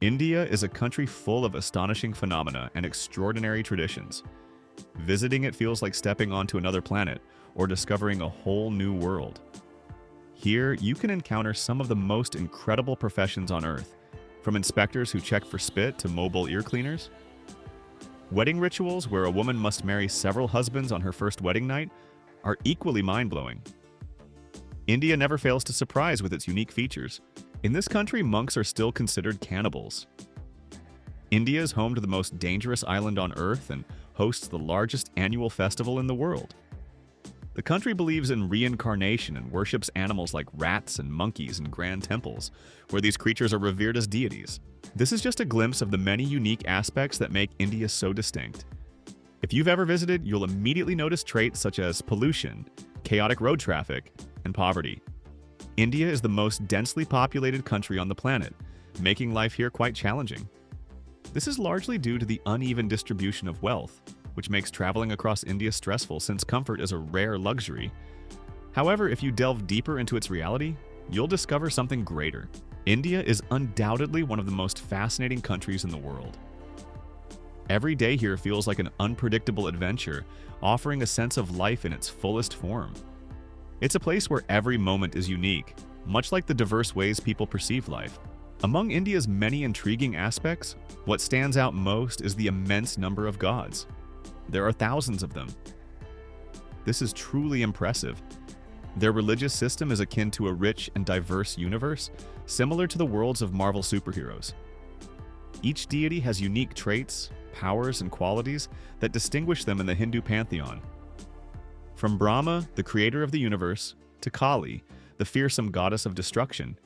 India is a country full of astonishing phenomena and extraordinary traditions. Visiting it feels like stepping onto another planet or discovering a whole new world. Here, you can encounter some of the most incredible professions on Earth, from inspectors who check for spit to mobile ear cleaners. Wedding rituals where a woman must marry several husbands on her first wedding night are equally mind-blowing. India never fails to surprise with its unique features. In this country, monks are still considered cannibals. India is home to the most dangerous island on Earth and hosts the largest annual festival in the world. The country believes in reincarnation and worships animals like rats and monkeys in grand temples, where these creatures are revered as deities. This is just a glimpse of the many unique aspects that make India so distinct. If you've ever visited, you'll immediately notice traits such as pollution, chaotic road traffic, and poverty. India is the most densely populated country on the planet, making life here quite challenging. This is largely due to the uneven distribution of wealth, which makes traveling across India stressful since comfort is a rare luxury. However, if you delve deeper into its reality, you'll discover something greater. India is undoubtedly one of the most fascinating countries in the world. Every day here feels like an unpredictable adventure, offering a sense of life in its fullest form. It's a place where every moment is unique, much like the diverse ways people perceive life. Among India's many intriguing aspects, what stands out most is the immense number of gods. There are thousands of them. This is truly impressive. Their religious system is akin to a rich and diverse universe, similar to the worlds of Marvel superheroes. Each deity has unique traits, powers, and qualities that distinguish them in the Hindu pantheon. From Brahma, the creator of the universe, to Kali, the fearsome goddess of destruction,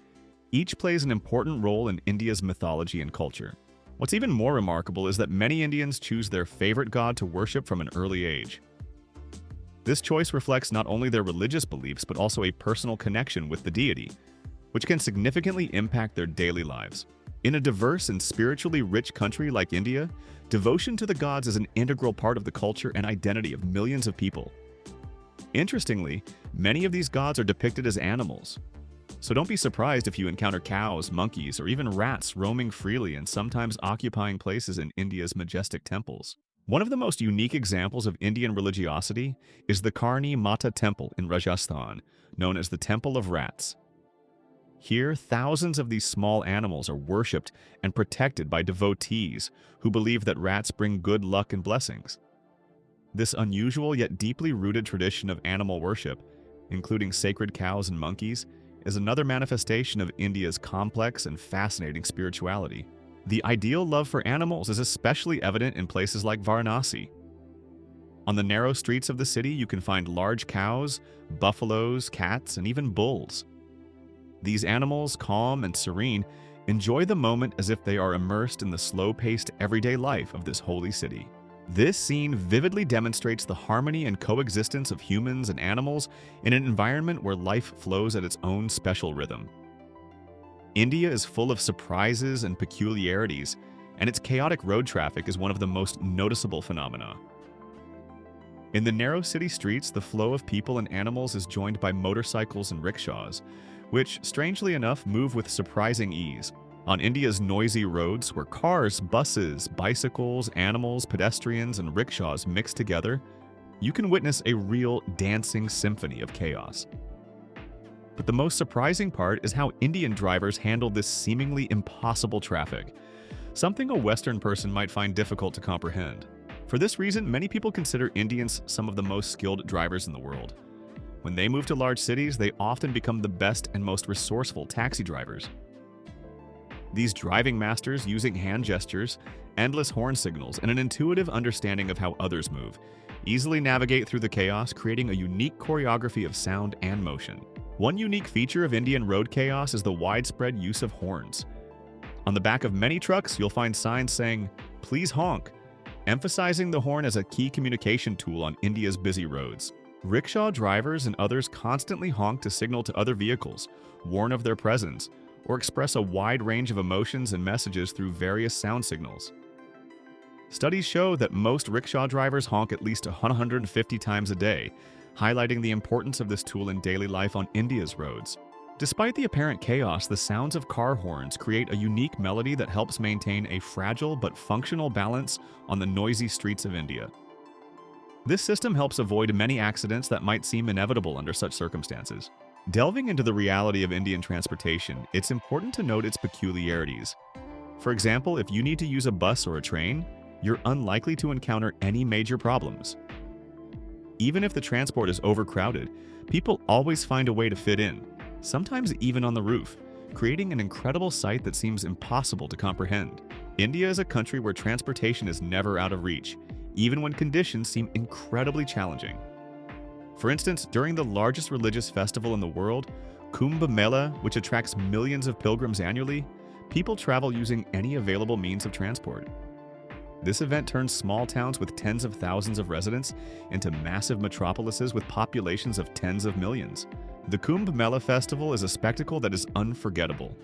each plays an important role in India's mythology and culture. What's even more remarkable is that many Indians choose their favorite god to worship from an early age. This choice reflects not only their religious beliefs but also a personal connection with the deity, which can significantly impact their daily lives. In a diverse and spiritually rich country like India, devotion to the gods is an integral part of the culture and identity of millions of people. Interestingly, many of these gods are depicted as animals. So don't be surprised if you encounter cows, monkeys, or even rats roaming freely and sometimes occupying places in India's majestic temples. One of the most unique examples of Indian religiosity is the Karni Mata Temple in Rajasthan, known as the Temple of Rats. Here, thousands of these small animals are worshipped and protected by devotees who believe that rats bring good luck and blessings. This unusual yet deeply rooted tradition of animal worship, including sacred cows and monkeys, is another manifestation of India's complex and fascinating spirituality. The ideal love for animals is especially evident in places like Varanasi. On the narrow streets of the city, you can find large cows, buffaloes, cats, and even bulls. These animals, calm and serene, enjoy the moment as if they are immersed in the slow-paced everyday life of this holy city. This scene vividly demonstrates the harmony and coexistence of humans and animals in an environment where life flows at its own special rhythm. India is full of surprises and peculiarities, and its chaotic road traffic is one of the most noticeable phenomena. In the narrow city streets, the flow of people and animals is joined by motorcycles and rickshaws, which, strangely enough, move with surprising ease. On India's noisy roads, where cars, buses, bicycles, animals, pedestrians, and rickshaws mix together, you can witness a real dancing symphony of chaos. But the most surprising part is how Indian drivers handle this seemingly impossible traffic, something a Western person might find difficult to comprehend. For this reason, many people consider Indians some of the most skilled drivers in the world. When they move to large cities, they often become the best and most resourceful taxi drivers. These driving masters, using hand gestures, endless horn signals, and an intuitive understanding of how others move, easily navigate through the chaos, creating a unique choreography of sound and motion. One unique feature of Indian road chaos is the widespread use of horns. On the back of many trucks, you'll find signs saying, "Please honk," emphasizing the horn as a key communication tool on India's busy roads. Rickshaw drivers and others constantly honk to signal to other vehicles, warn of their presence, or express a wide range of emotions and messages through various sound signals. Studies show that most rickshaw drivers honk at least 150 times a day, highlighting the importance of this tool in daily life on India's roads. Despite the apparent chaos, the sounds of car horns create a unique melody that helps maintain a fragile but functional balance on the noisy streets of India. This system helps avoid many accidents that might seem inevitable under such circumstances. Delving into the reality of Indian transportation, it's important to note its peculiarities. For example, if you need to use a bus or a train, you're unlikely to encounter any major problems. Even if the transport is overcrowded, people always find a way to fit in, sometimes even on the roof, creating an incredible sight that seems impossible to comprehend. India is a country where transportation is never out of reach, even when conditions seem incredibly challenging. For instance, during the largest religious festival in the world, Kumbh Mela, which attracts millions of pilgrims annually, people travel using any available means of transport. This event turns small towns with tens of thousands of residents into massive metropolises with populations of tens of millions. The Kumbh Mela festival is a spectacle that is unforgettable.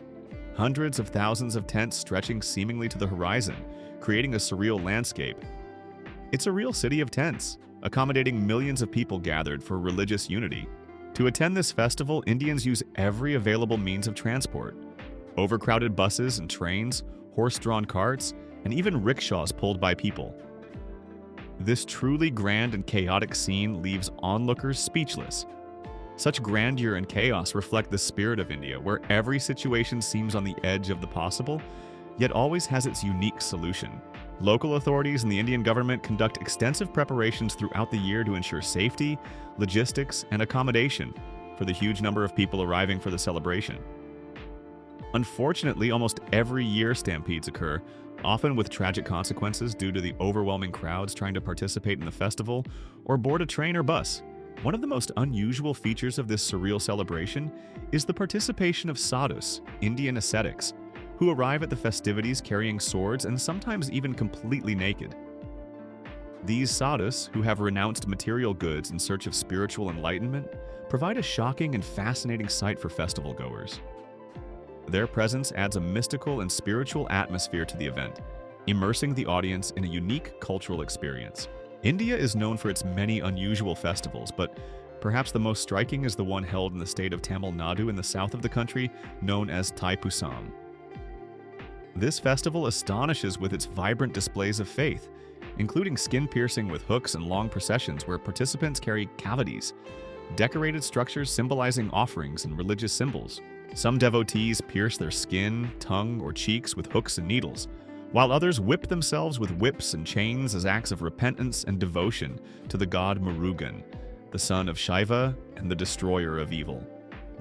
Hundreds of thousands of tents stretching seemingly to the horizon, creating a surreal landscape. It's a real city of tents, accommodating millions of people gathered for religious unity. To attend this festival, Indians use every available means of transport: overcrowded buses and trains, horse-drawn carts, and even rickshaws pulled by people. This truly grand and chaotic scene leaves onlookers speechless. Such grandeur and chaos reflect the spirit of India, where every situation seems on the edge of the possible, yet always has its unique solution. Local authorities and the Indian government conduct extensive preparations throughout the year to ensure safety, logistics, and accommodation for the huge number of people arriving for the celebration. Unfortunately, almost every year stampedes occur, often with tragic consequences due to the overwhelming crowds trying to participate in the festival or board a train or bus. One of the most unusual features of this surreal celebration is the participation of sadhus, Indian ascetics, who arrive at the festivities carrying swords and sometimes even completely naked. These sadhus, who have renounced material goods in search of spiritual enlightenment, provide a shocking and fascinating sight for festival goers. Their presence adds a mystical and spiritual atmosphere to the event, immersing the audience in a unique cultural experience. India is known for its many unusual festivals, but perhaps the most striking is the one held in the state of Tamil Nadu in the south of the country, known as Thaipusam. This festival astonishes with its vibrant displays of faith, including skin piercing with hooks and long processions where participants carry kavadis, decorated structures symbolizing offerings and religious symbols. Some devotees pierce their skin, tongue, or cheeks with hooks and needles, while others whip themselves with whips and chains as acts of repentance and devotion to the god Murugan, the son of Shiva and the destroyer of evil.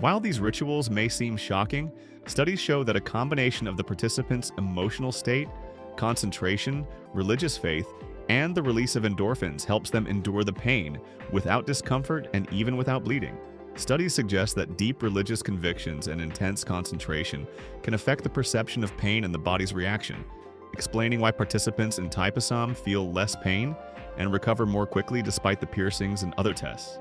While these rituals may seem shocking, studies show that a combination of the participants' emotional state, concentration, religious faith, and the release of endorphins helps them endure the pain without discomfort and even without bleeding. Studies suggest that deep religious convictions and intense concentration can affect the perception of pain and the body's reaction, explaining why participants in Thaipusam feel less pain and recover more quickly despite the piercings and other tests.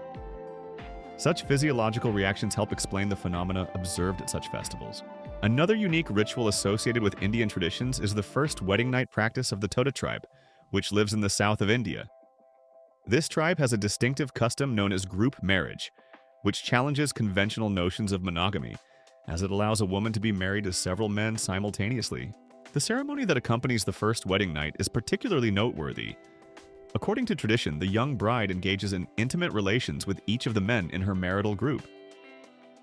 Such physiological reactions help explain the phenomena observed at such festivals. Another unique ritual associated with Indian traditions is the first wedding night practice of the Tota tribe, which lives in the south of India. This tribe has a distinctive custom known as group marriage, which challenges conventional notions of monogamy, as it allows a woman to be married to several men simultaneously. The ceremony that accompanies the first wedding night is particularly noteworthy. According to tradition, the young bride engages in intimate relations with each of the men in her marital group.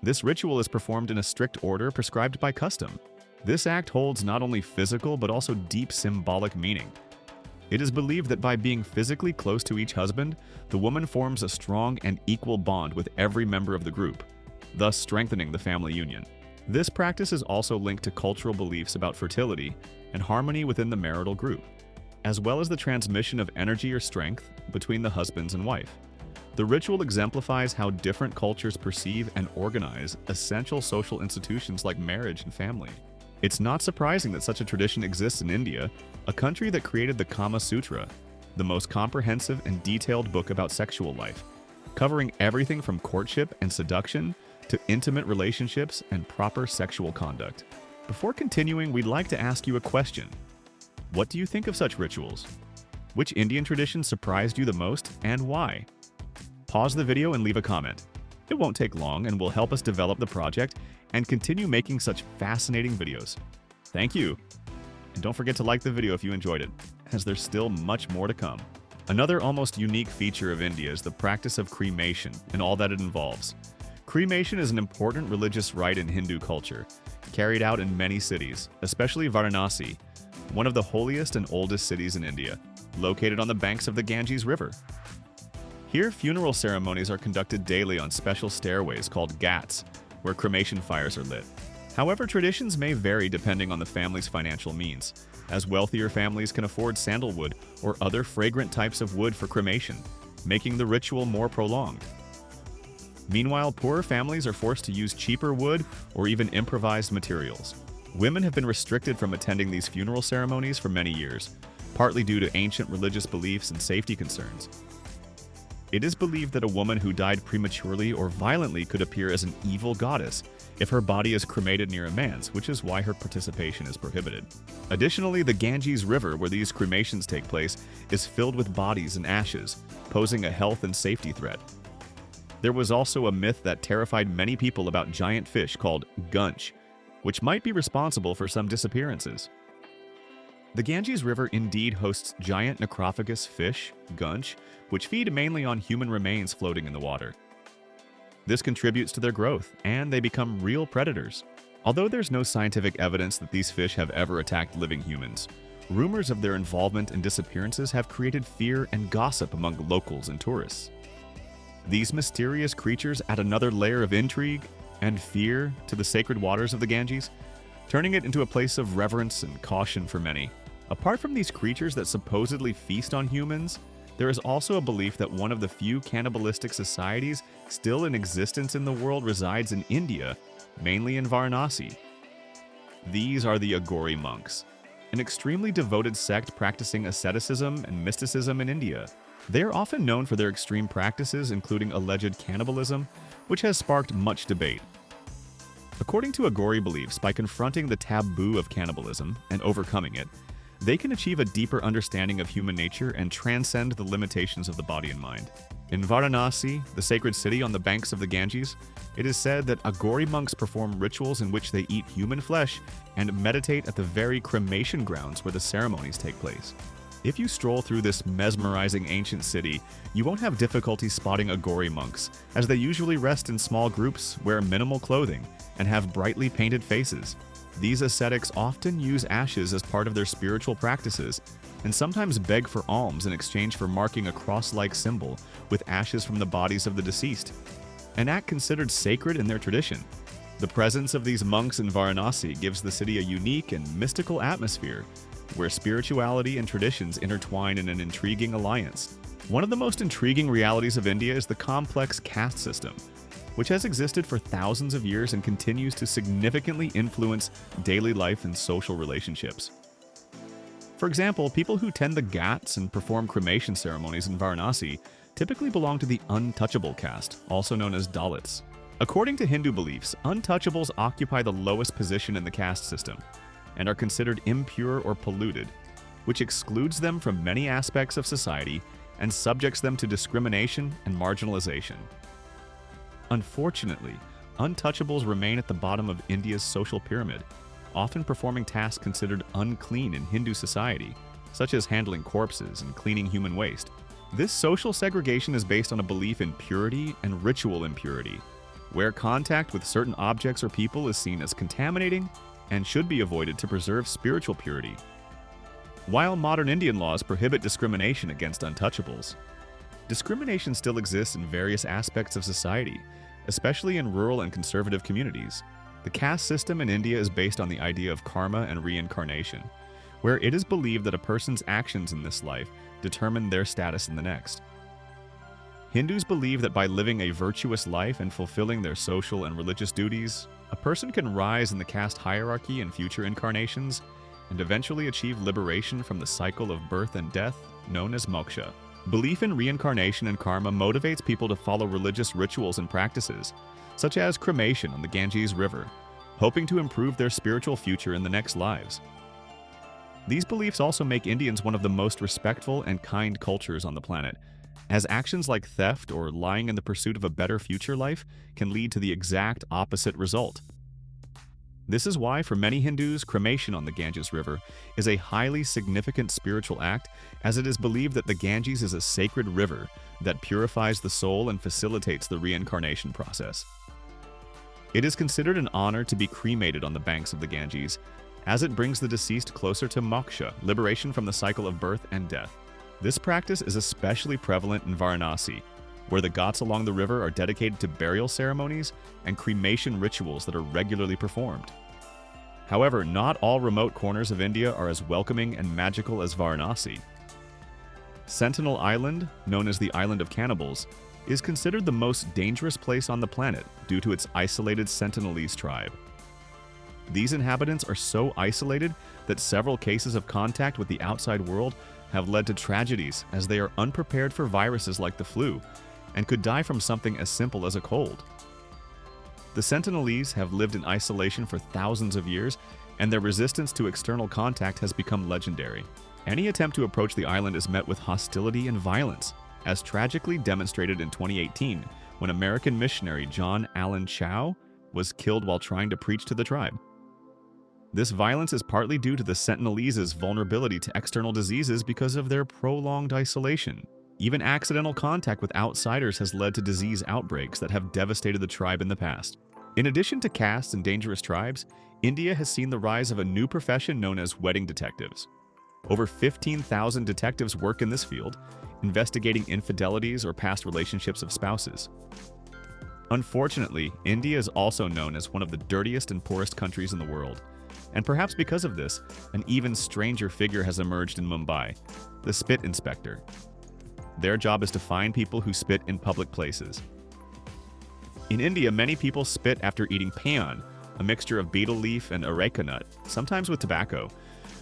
This ritual is performed in a strict order prescribed by custom. This act holds not only physical but also deep symbolic meaning. It is believed that by being physically close to each husband, the woman forms a strong and equal bond with every member of the group, thus strengthening the family union. This practice is also linked to cultural beliefs about fertility and harmony within the marital group, as well as the transmission of energy or strength between the husbands and wife. The ritual exemplifies how different cultures perceive and organize essential social institutions like marriage and family. It's not surprising that such a tradition exists in India, a country that created the Kama Sutra, the most comprehensive and detailed book about sexual life, covering everything from courtship and seduction to intimate relationships and proper sexual conduct. Before continuing, we'd like to ask you a question. What do you think of such rituals? Which Indian tradition surprised you the most and why? Pause the video and leave a comment. It won't take long and will help us develop the project and continue making such fascinating videos. Thank you! And don't forget to like the video if you enjoyed it, as there's still much more to come. Another almost unique feature of India is the practice of cremation and all that it involves. Cremation is an important religious rite in Hindu culture, carried out in many cities, especially Varanasi, one of the holiest and oldest cities in India, located on the banks of the Ganges River. Here, funeral ceremonies are conducted daily on special stairways called ghats, where cremation fires are lit. However, traditions may vary depending on the family's financial means, as wealthier families can afford sandalwood or other fragrant types of wood for cremation, making the ritual more prolonged. Meanwhile, poorer families are forced to use cheaper wood or even improvised materials. Women have been restricted from attending these funeral ceremonies for many years, partly due to ancient religious beliefs and safety concerns. It is believed that a woman who died prematurely or violently could appear as an evil goddess if her body is cremated near a man's, which is why her participation is prohibited. Additionally, the Ganges River, where these cremations take place, is filled with bodies and ashes, posing a health and safety threat. There was also a myth that terrified many people about giant fish called gunch, which might be responsible for some disappearances. The Ganges River indeed hosts giant necrophagous fish, gunch, which feed mainly on human remains floating in the water. This contributes to their growth, and they become real predators. Although there's no scientific evidence that these fish have ever attacked living humans, rumors of their involvement in disappearances have created fear and gossip among locals and tourists. These mysterious creatures add another layer of intrigue and fear to the sacred waters of the Ganges, turning it into a place of reverence and caution for many. Apart from these creatures that supposedly feast on humans, there is also a belief that one of the few cannibalistic societies still in existence in the world resides in India, mainly in Varanasi. These are the Aghori monks, an extremely devoted sect practicing asceticism and mysticism in India. They are often known for their extreme practices, including alleged cannibalism, which has sparked much debate. According to Aghori beliefs, by confronting the taboo of cannibalism and overcoming it, they can achieve a deeper understanding of human nature and transcend the limitations of the body and mind. In Varanasi, the sacred city on the banks of the Ganges, it is said that Aghori monks perform rituals in which they eat human flesh and meditate at the very cremation grounds where the ceremonies take place. If you stroll through this mesmerizing ancient city, you won't have difficulty spotting Aghori monks, as they usually rest in small groups, wear minimal clothing, and have brightly painted faces. These ascetics often use ashes as part of their spiritual practices, and sometimes beg for alms in exchange for marking a cross-like symbol with ashes from the bodies of the deceased, an act considered sacred in their tradition. The presence of these monks in Varanasi gives the city a unique and mystical atmosphere, where spirituality and traditions intertwine in an intriguing alliance. One of the most intriguing realities of India is the complex caste system, which has existed for thousands of years and continues to significantly influence daily life and social relationships. For example, people who tend the ghats and perform cremation ceremonies in Varanasi typically belong to the untouchable caste, also known as Dalits. According to Hindu beliefs, untouchables occupy the lowest position in the caste system and are considered impure or polluted, which excludes them from many aspects of society and subjects them to discrimination and marginalization. Unfortunately, untouchables remain at the bottom of India's social pyramid, often performing tasks considered unclean in Hindu society, such as handling corpses and cleaning human waste. This social segregation is based on a belief in purity and ritual impurity, where contact with certain objects or people is seen as contaminating and should be avoided to preserve spiritual purity. While modern Indian laws prohibit discrimination against untouchables, discrimination still exists in various aspects of society, especially in rural and conservative communities. The caste system in India is based on the idea of karma and reincarnation, where it is believed that a person's actions in this life determine their status in the next. Hindus believe that by living a virtuous life and fulfilling their social and religious duties, a person can rise in the caste hierarchy in future incarnations and eventually achieve liberation from the cycle of birth and death known as moksha. Belief in reincarnation and karma motivates people to follow religious rituals and practices, such as cremation on the Ganges River, hoping to improve their spiritual future in the next lives. These beliefs also make Indians one of the most respectful and kind cultures on the planet, as actions like theft or lying in the pursuit of a better future life can lead to the exact opposite result. This is why, for many Hindus, cremation on the Ganges River is a highly significant spiritual act, as it is believed that the Ganges is a sacred river that purifies the soul and facilitates the reincarnation process. It is considered an honor to be cremated on the banks of the Ganges, as it brings the deceased closer to moksha, liberation from the cycle of birth and death. This practice is especially prevalent in Varanasi, where the ghats along the river are dedicated to burial ceremonies and cremation rituals that are regularly performed. However, not all remote corners of India are as welcoming and magical as Varanasi. Sentinel Island, known as the Island of Cannibals, is considered the most dangerous place on the planet due to its isolated Sentinelese tribe. These inhabitants are so isolated that several cases of contact with the outside world have led to tragedies, as they are unprepared for viruses like the flu and could die from something as simple as a cold. The Sentinelese have lived in isolation for thousands of years, and their resistance to external contact has become legendary. Any attempt to approach the island is met with hostility and violence, as tragically demonstrated in 2018 when American missionary John Allen Chau was killed while trying to preach to the tribe. This violence is partly due to the Sentinelese's vulnerability to external diseases because of their prolonged isolation. Even accidental contact with outsiders has led to disease outbreaks that have devastated the tribe in the past. In addition to castes and dangerous tribes, India has seen the rise of a new profession known as wedding detectives. Over 15,000 detectives work in this field, investigating infidelities or past relationships of spouses. Unfortunately, India is also known as one of the dirtiest and poorest countries in the world. And perhaps because of this, an even stranger figure has emerged in Mumbai, the spit inspector. Their job is to find people who spit in public places. In India, many people spit after eating paeon, a mixture of betel leaf and areca nut, sometimes with tobacco,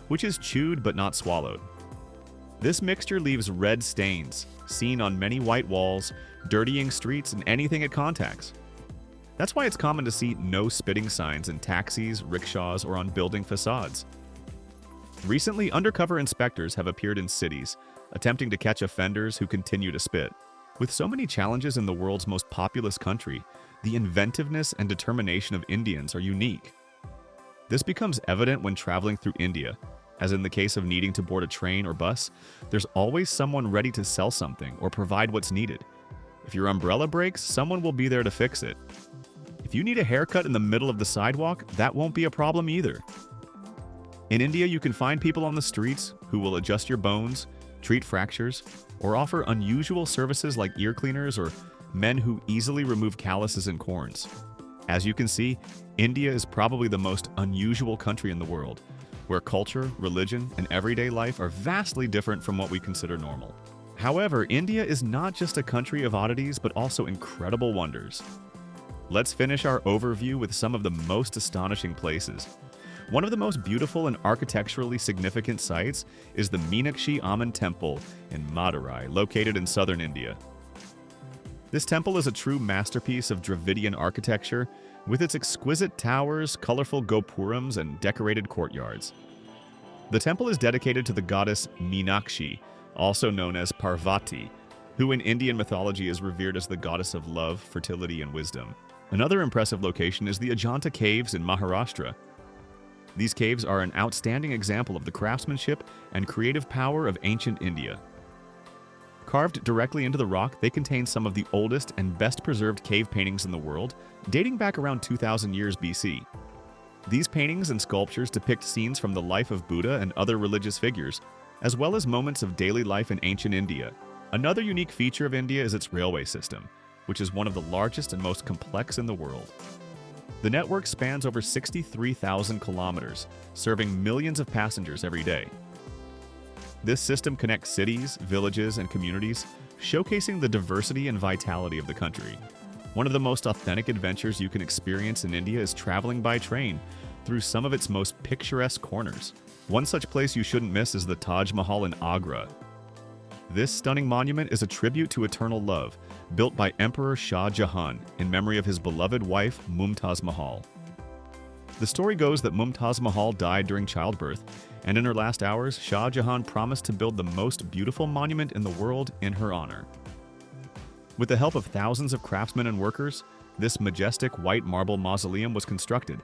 which is chewed but not swallowed. This mixture leaves red stains, seen on many white walls, dirtying streets and anything it contacts. That's why it's common to see no spitting signs in taxis, rickshaws, or on building facades. Recently, undercover inspectors have appeared in cities, attempting to catch offenders who continue to spit. With so many challenges in the world's most populous country, the inventiveness and determination of Indians are unique. This becomes evident when traveling through India, as in the case of needing to board a train or bus, there's always someone ready to sell something or provide what's needed. If your umbrella breaks, someone will be there to fix it. If you need a haircut in the middle of the sidewalk, that won't be a problem either. In India, you can find people on the streets who will adjust your bones, treat fractures, or offer unusual services like ear cleaners or men who easily remove calluses and corns. As you can see, India is probably the most unusual country in the world, where culture, religion, and everyday life are vastly different from what we consider normal. However, India is not just a country of oddities, but also incredible wonders. Let's finish our overview with some of the most astonishing places. One of the most beautiful and architecturally significant sites is the Meenakshi Amman Temple in Madurai, located in southern India. This temple is a true masterpiece of Dravidian architecture, with its exquisite towers, colorful gopurams, and decorated courtyards. The temple is dedicated to the goddess Meenakshi, also known as Parvati, who in Indian mythology is revered as the goddess of love, fertility, and wisdom. Another impressive location is the Ajanta Caves in Maharashtra. These caves are an outstanding example of the craftsmanship and creative power of ancient India. Carved directly into the rock, they contain some of the oldest and best preserved cave paintings in the world, dating back around 2,000 years BC. These paintings and sculptures depict scenes from the life of Buddha and other religious figures, as well as moments of daily life in ancient India. Another unique feature of India is its railway system, which is one of the largest and most complex in the world. The network spans over 63,000 kilometers, serving millions of passengers every day. This system connects cities, villages, and communities, showcasing the diversity and vitality of the country. One of the most authentic adventures you can experience in India is traveling by train through some of its most picturesque corners. One such place you shouldn't miss is the Taj Mahal in Agra. This stunning monument is a tribute to eternal love, built by Emperor Shah Jahan in memory of his beloved wife, Mumtaz Mahal. The story goes that Mumtaz Mahal died during childbirth, and in her last hours, Shah Jahan promised to build the most beautiful monument in the world in her honor. With the help of thousands of craftsmen and workers, this majestic white marble mausoleum was constructed,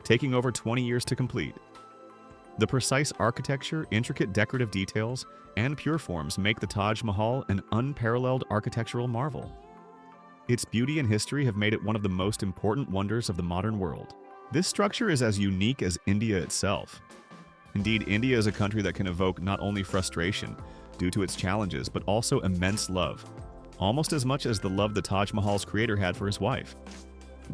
taking over 20 years to complete. The precise architecture, intricate decorative details, and pure forms make the Taj Mahal an unparalleled architectural marvel. Its beauty and history have made it one of the most important wonders of the modern world. This structure is as unique as India itself. Indeed, India is a country that can evoke not only frustration due to its challenges, but also immense love, almost as much as the love the Taj Mahal's creator had for his wife.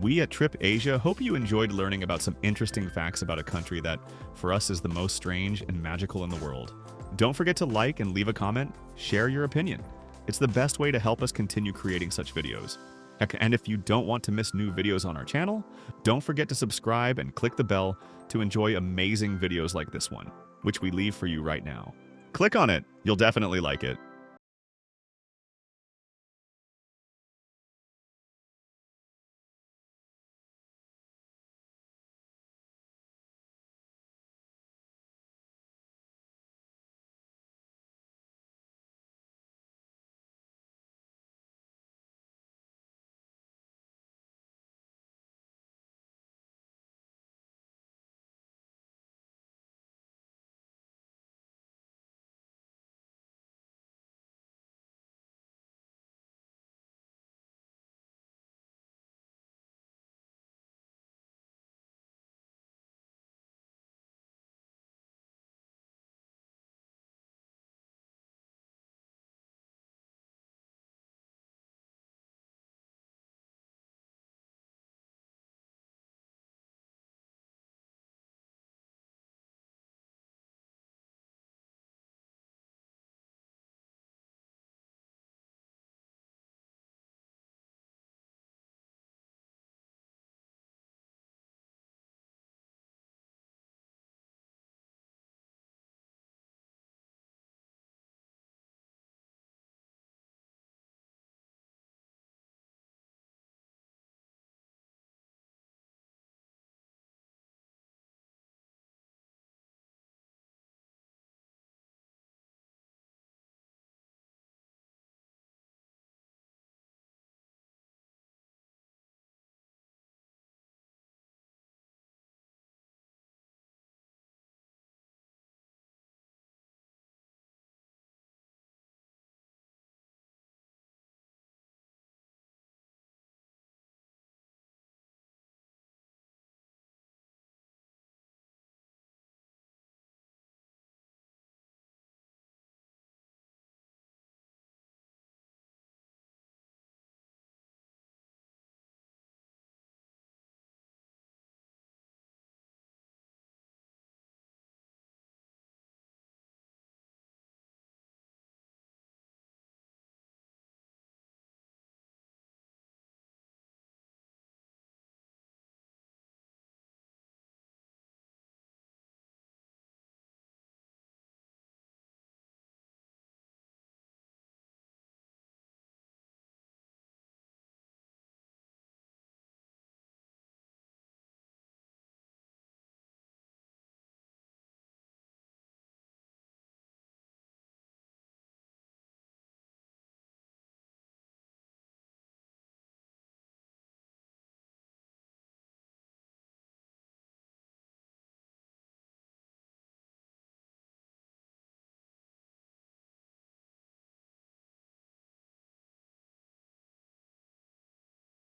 We at Trip Asia hope you enjoyed learning about some interesting facts about a country that, for us, is the most strange and magical in the world. Don't forget to like and leave a comment, share your opinion. It's the best way to help us continue creating such videos. Heck, and if you don't want to miss new videos on our channel, don't forget to subscribe and click the bell to enjoy amazing videos like this one, which we leave for you right now. Click on it, you'll definitely like it.